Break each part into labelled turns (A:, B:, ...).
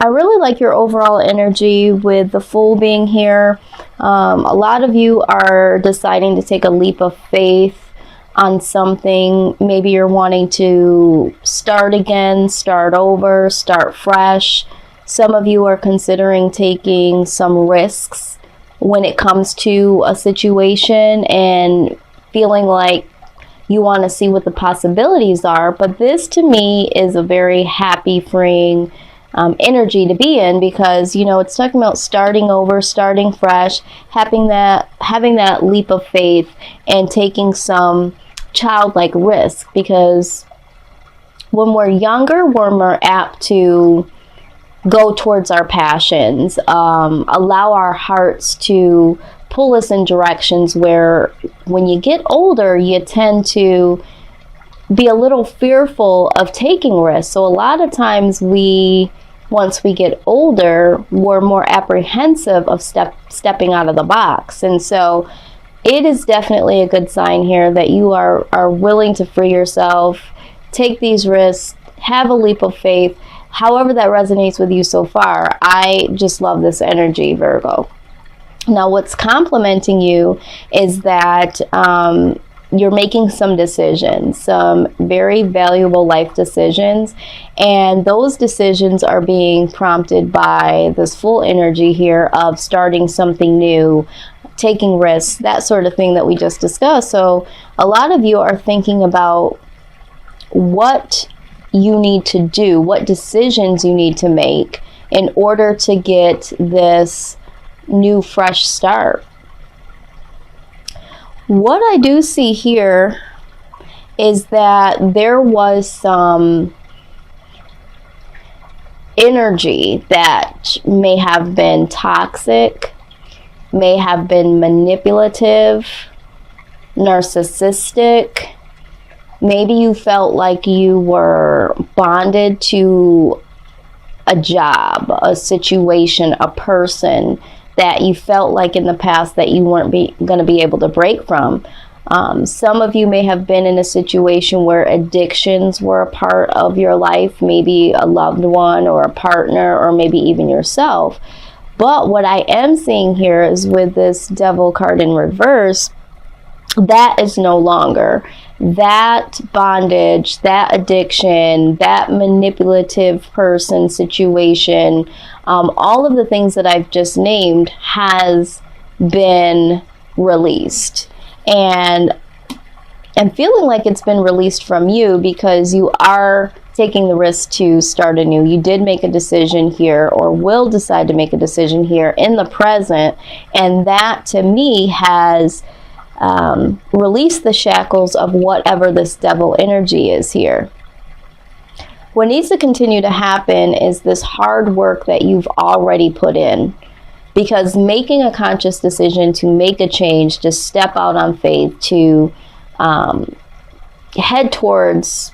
A: I really like your overall energy with the Fool being here. A lot of you are deciding to take a leap of faith on something. Maybe you're wanting to start again, start over, start fresh. Some of you are considering taking some risks when it comes to a situation and feeling like you want to see what the possibilities are. But this to me is a very happy, freeing energy to be in, because it's talking about starting over, starting fresh, having that leap of faith and taking some childlike risk, because when we're younger, we're more apt to go towards our passions, allow our hearts to pull us in directions where when you get older, you tend to be a little fearful of taking risks. So a lot of times once we get older, we're more apprehensive of stepping out of the box. And so it is definitely a good sign here that you are willing to free yourself, take these risks, have a leap of faith. However that resonates with you so far, I just love this energy, Virgo. Now, what's complementing you is that you're making some decisions, some very valuable life decisions, and those decisions are being prompted by this full energy here of starting something new, taking risks, that sort of thing that we just discussed. So a lot of you are thinking about what you need to do, what decisions you need to make in order to get this new fresh start. What I do see here is that there was some energy that may have been toxic, may have been manipulative, narcissistic. Maybe you felt like you were bonded to a job, a situation, a person that you felt like in the past that you weren't going to be able to break from. Some of you may have been in a situation where addictions were a part of your life, maybe a loved one or a partner, or maybe even yourself. But what I am seeing here is with this Devil card in reverse, that is no longer. That bondage, that addiction, that manipulative person, situation, all of the things that I've just named has been released. And I'm feeling like it's been released from you because you are taking the risk to start anew. You did make a decision here, or will decide to make a decision here in the present, and that to me has released the shackles of whatever this devil energy is here. What needs to continue to happen is this hard work that you've already put in, because making a conscious decision to make a change, to step out on faith, to head towards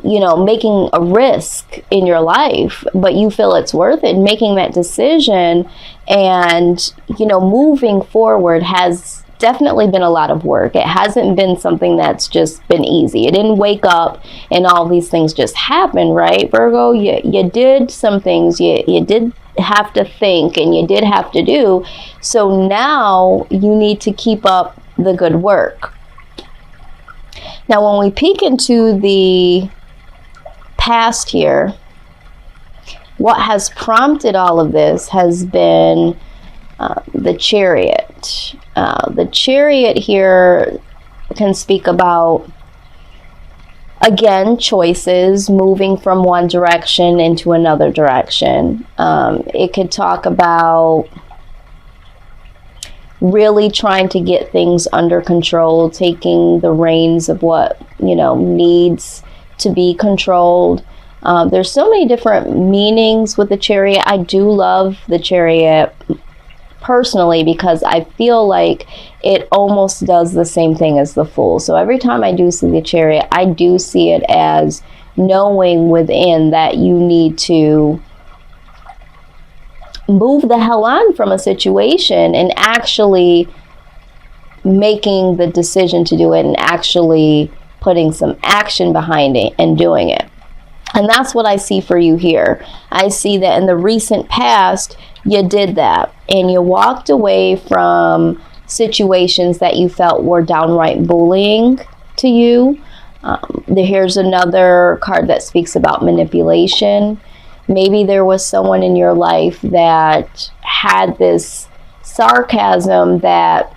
A: making a risk in your life, but you feel it's worth it, making that decision and moving forward has definitely been a lot of work. It hasn't been something that's just been easy. It didn't wake up and all these things just happen, right, Virgo? You did some things, you did have to think, and you did have to do. So now you need to keep up the good work. Now, when we peek into the past here, what has prompted all of this has been the Chariot. The Chariot here can speak about, again, choices, moving from one direction into another direction. It could talk about really trying to get things under control, taking the reins of what needs to be controlled. There's so many different meanings with the Chariot. I do love the Chariot personally because I feel like it almost does the same thing as the Fool. So every time I do see the Chariot, I do see it as knowing within that you need to move the hell on from a situation and actually making the decision to do it and actually putting some action behind it and doing it. And that's what I see for you here. I see that in the recent past, you did that. And you walked away from situations that you felt were downright bullying to you. Here's another card that speaks about manipulation. Maybe there was someone in your life that had this sarcasm that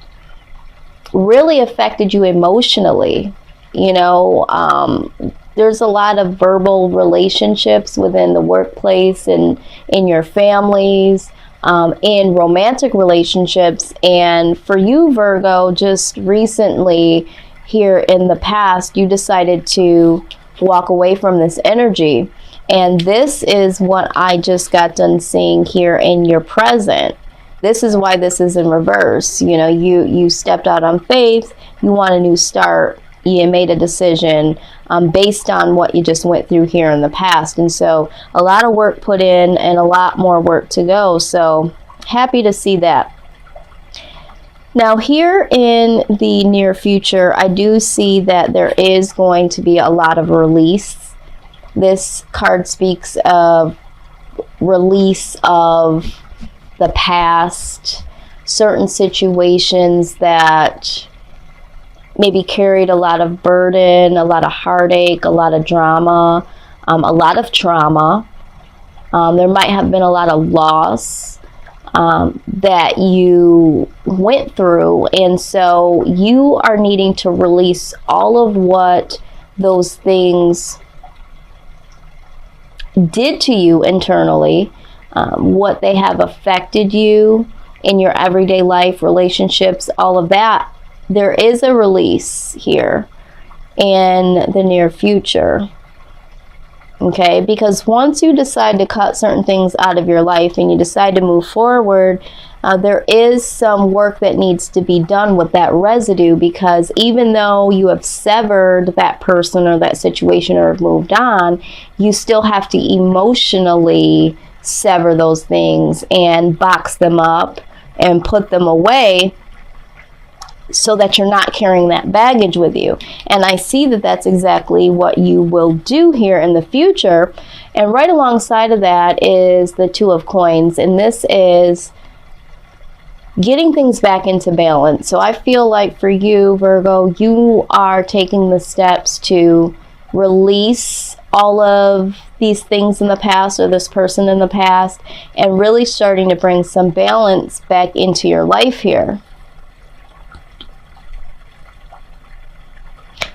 A: really affected you emotionally. You know, there's a lot of verbal relationships within the workplace and in your families, in romantic relationships. And for you, Virgo, just recently here in the past, you decided to walk away from this energy. And this is what I just got done seeing here in your present. This is why this is in reverse. You know, you stepped out on faith, you want a new start, you made a decision based on what you just went through here in the past. And so a lot of work put in and a lot more work to go. So happy to see that. Now here in the near future, I do see that there is going to be a lot of release. This card speaks of release of the past, certain situations that maybe carried a lot of burden, a lot of heartache, a lot of drama, a lot of trauma. There might have been a lot of loss that you went through, and so you are needing to release all of what those things did to you internally, what they have affected you in your everyday life, relationships, all of that. There is a release here in the near future. Okay, because once you decide to cut certain things out of your life and you decide to move forward, there is some work that needs to be done with that residue, because even though you have severed that person or that situation or moved on, you still have to emotionally sever those things and box them up and put them away, so that you're not carrying that baggage with you. And I see that that's exactly what you will do here in the future. And right alongside of that is the Two of Coins. And this is getting things back into balance. So I feel like for you, Virgo, you are taking the steps to release all of these things in the past, or this person in the past, and really starting to bring some balance back into your life here.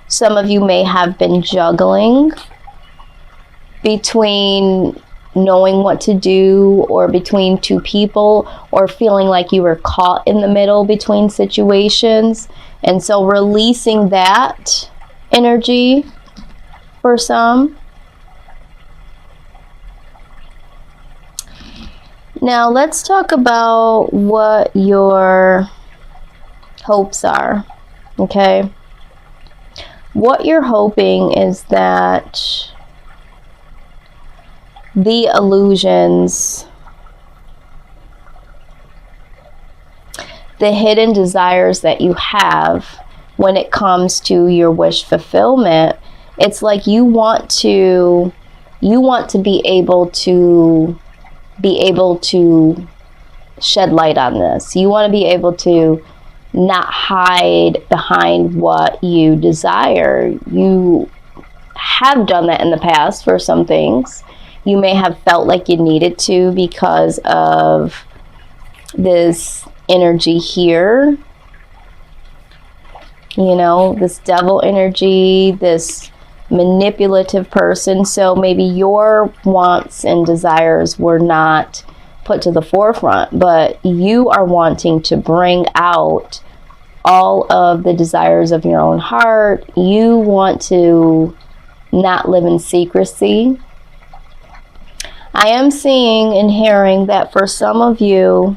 A: Some of you may have been juggling between knowing what to do, or between two people, or feeling like you were caught in the middle between situations. And so releasing that energy for some. Now let's talk about what your hopes are, okay? What you're hoping is that the illusions, the hidden desires that you have when it comes to your wish fulfillment, it's like you want to be able to shed light on this. You want to be able to not hide behind what you desire. You have done that in the past for some things. You may have felt like you needed to because of this energy here. You know, this devil energy, this manipulative person. So maybe your wants and desires were not put to the forefront, but you are wanting to bring out all of the desires of your own heart. You want to not live in secrecy. I am seeing and hearing that for some of you,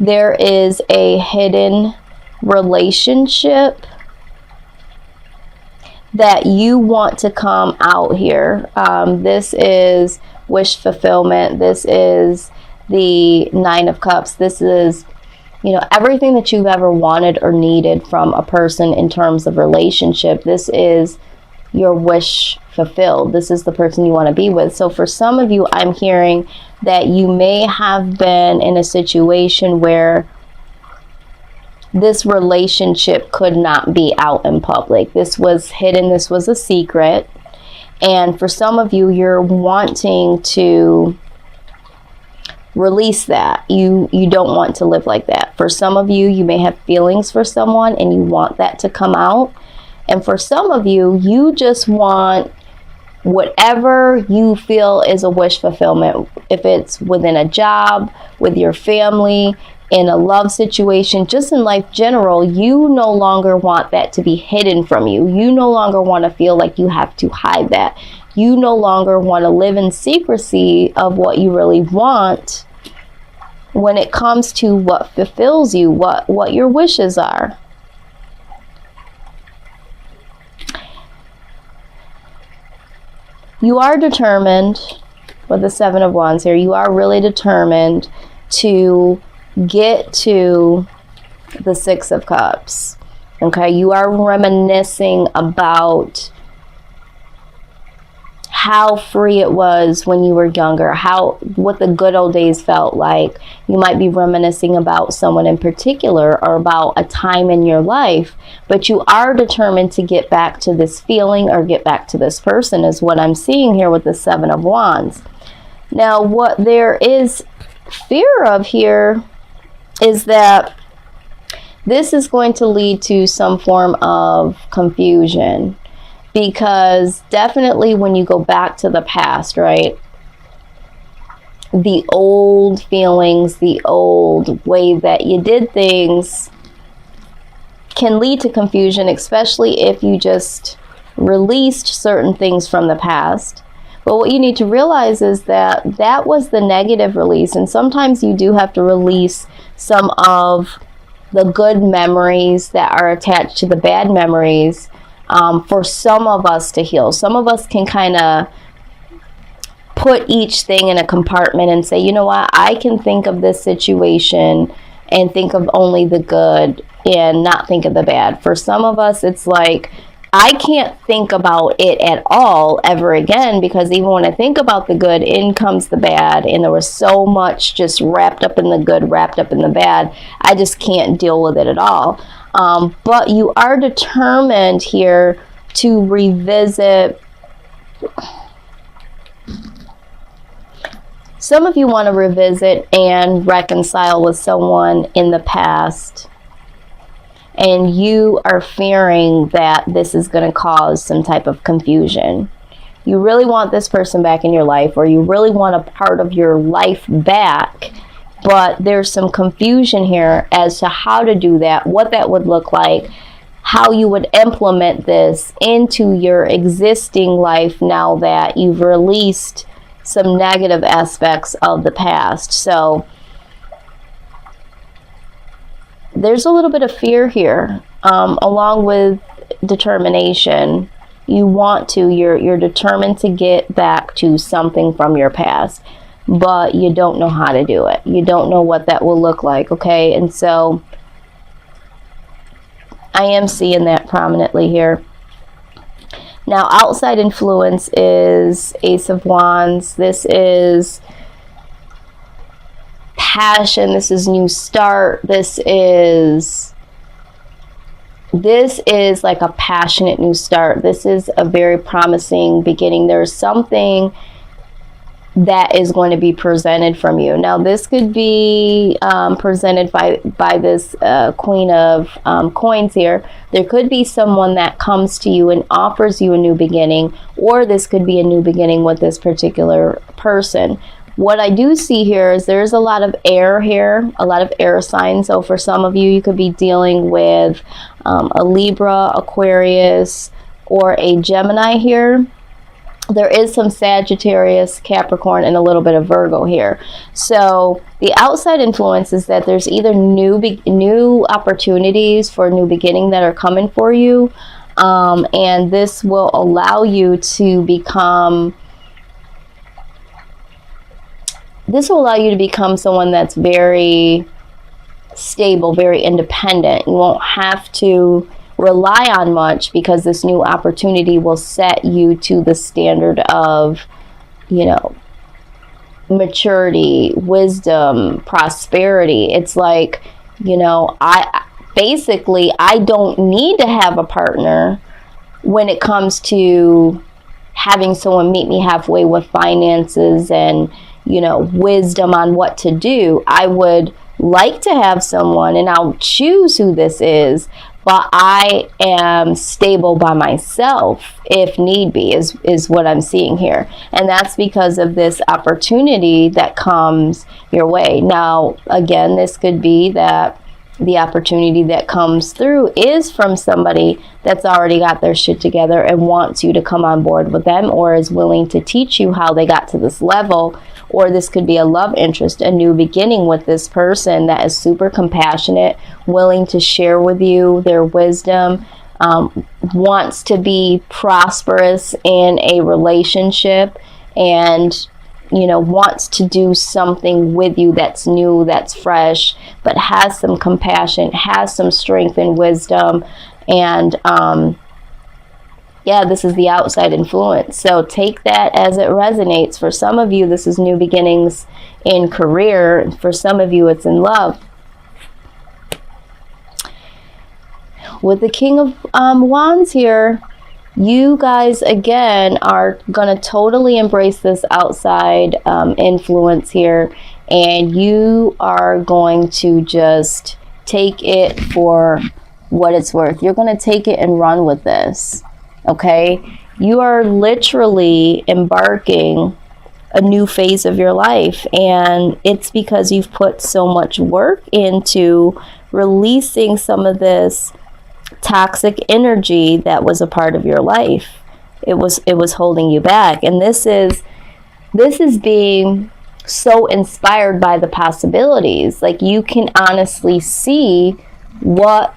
A: there is a hidden relationship that you want to come out here. This is wish fulfillment. This is the Nine of Cups. This is, you know, everything that you've ever wanted or needed from a person in terms of relationship. This is your wish fulfilled. This is the person you want to be with. So for some of you, I'm hearing that you may have been in a situation where this relationship could not be out in public. This was hidden. This was a secret. And for some of you, you're wanting to release that. You don't want to live like that. For some of you, you may have feelings for someone and you want that to come out. And for some of you, you just want whatever you feel is a wish fulfillment. If it's within a job, with your family, in a love situation, just in life general, you no longer want that to be hidden from you. You no longer want to feel like you have to hide that. You no longer want to live in secrecy of what you really want when it comes to what fulfills you, what your wishes are. You are determined, with the Seven of Wands here, you are really determined to get to the Six of Cups. Okay, you are reminiscing about how free it was when you were younger, what the good old days felt like. You might be reminiscing about someone in particular or about a time in your life, but you are determined to get back to this feeling or get back to this person, is what I'm seeing here with the Seven of Wands. Now, what there is fear of here is that this is going to lead to some form of confusion. Because definitely when you go back to the past, right, the old feelings, the old way that you did things can lead to confusion, especially if you just released certain things from the past. But what you need to realize is that that was the negative release. And sometimes you do have to release some of the good memories that are attached to the bad memories. For some of us to heal. Some of us can kind of put each thing in a compartment and say, you know what, I can think of this situation and think of only the good and not think of the bad. For some of us, it's like, I can't think about it at all ever again, because even when I think about the good, in comes the bad, and there was so much just wrapped up in the good, wrapped up in the bad, I just can't deal with it at all. But you are determined here to revisit. Some of you want to revisit and reconcile with someone in the past, and you are fearing that this is going to cause some type of confusion. You really want this person back in your life, or you really want a part of your life back. But there's some confusion here as to how to do that, what that would look like, how you would implement this into your existing life now that you've released some negative aspects of the past. So there's a little bit of fear here, along with determination. You're determined to get back to something from your past, but you don't know how to do it. You don't know what that will look like, okay? And so I am seeing that prominently here. Now, outside influence is Ace of Wands. This is passion. This is new start. This is like a passionate new start. This is a very promising beginning. There's something that is going to be presented from you. Now, this could be presented by this Queen of Coins here. There could be someone that comes to you and offers you a new beginning, or this could be a new beginning with this particular person. What I do see here is there's a lot of air here, a lot of air signs. So for some of you, you could be dealing with a Libra, Aquarius, or a Gemini here. There is some Sagittarius, Capricorn, and a little bit of Virgo here. So the outside influence is that there's either new opportunities for a new beginning that are coming for you, and this will allow you to become. This will allow you to become someone that's very stable, very independent. You won't have to rely on much, because this new opportunity will set you to the standard of, you know, maturity, wisdom, prosperity. It's like, you know, I don't need to have a partner when it comes to having someone meet me halfway with finances and, you know, wisdom on what to do. I would like to have someone, and I'll choose who this is, but I am stable by myself if need be, is what I'm seeing here. And that's because of this opportunity that comes your way. Now, again, this could be that the opportunity that comes through is from somebody that's already got their shit together and wants you to come on board with them, or is willing to teach you how they got to this level. Or this could be a love interest, a new beginning with this person that is super compassionate, willing to share with you their wisdom, wants to be prosperous in a relationship, and, you know, wants to do something with you that's new, that's fresh, but has some compassion, has some strength and wisdom. And yeah, this is the outside influence. So take that as it resonates. For some of you, this is new beginnings in career. For some of you, it's in love. With the King of Wands here, you guys, again, are going to totally embrace this outside influence here. And you are going to just take it for what it's worth. You're going to take it and run with this. Okay? You are literally embarking a new phase of your life. And it's because you've put so much work into releasing some of this toxic energy that was a part of your life. It was holding you back. And this is being so inspired by the possibilities. Like, you can honestly see what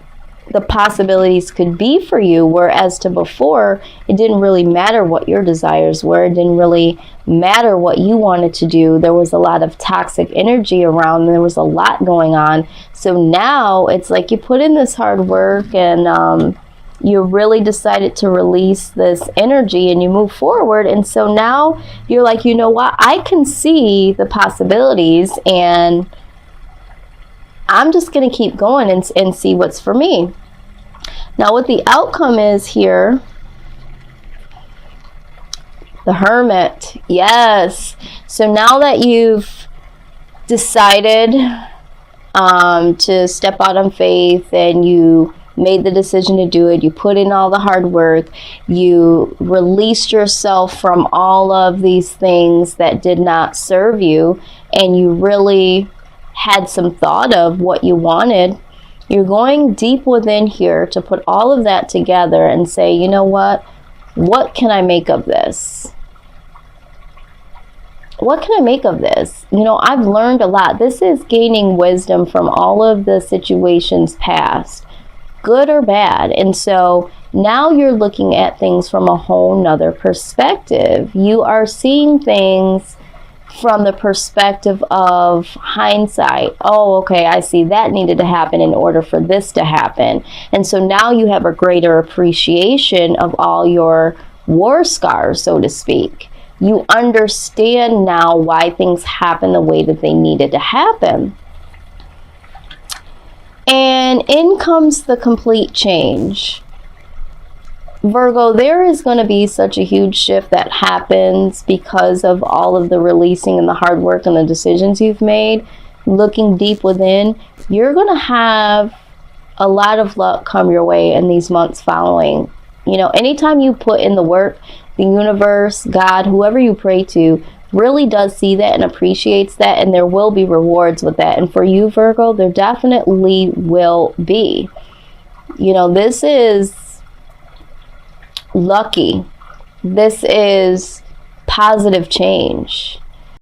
A: the possibilities could be for you, whereas to before, it didn't really matter what your desires were. It didn't really matter what you wanted to do. There was a lot of toxic energy around, and there was a lot going on. So now it's like you put in this hard work, and you really decided to release this energy, and you move forward. And so now you're like, you know what? I can see the possibilities, and I'm just going to keep going and see what's for me. Now, what the outcome is here, the Hermit. Yes. So now that you've decided to step out on faith, and you made the decision to do it, you put in all the hard work, you released yourself from all of these things that did not serve you, and you really had some thought of what you wanted, you're going deep within here to put all of that together and say, you know what can I make of this? What can I make of this? You know, I've learned a lot. This is gaining wisdom from all of the situations past, good or bad. And so now you're looking at things from a whole nother perspective. You are seeing things from the perspective of hindsight. Oh, okay, I see that needed to happen in order for this to happen. And so now you have a greater appreciation of all your war scars, so to speak. You understand now why things happen the way that they needed to happen. And in comes the complete change. Virgo, there is going to be such a huge shift that happens because of all of the releasing and the hard work and the decisions you've made. Looking deep within, you're going to have a lot of luck come your way in these months following. You know, anytime you put in the work, the universe, God, whoever you pray to, really does see that and appreciates that, and there will be rewards with that. And for you, Virgo, there definitely will be. You know, this is lucky. This is positive change.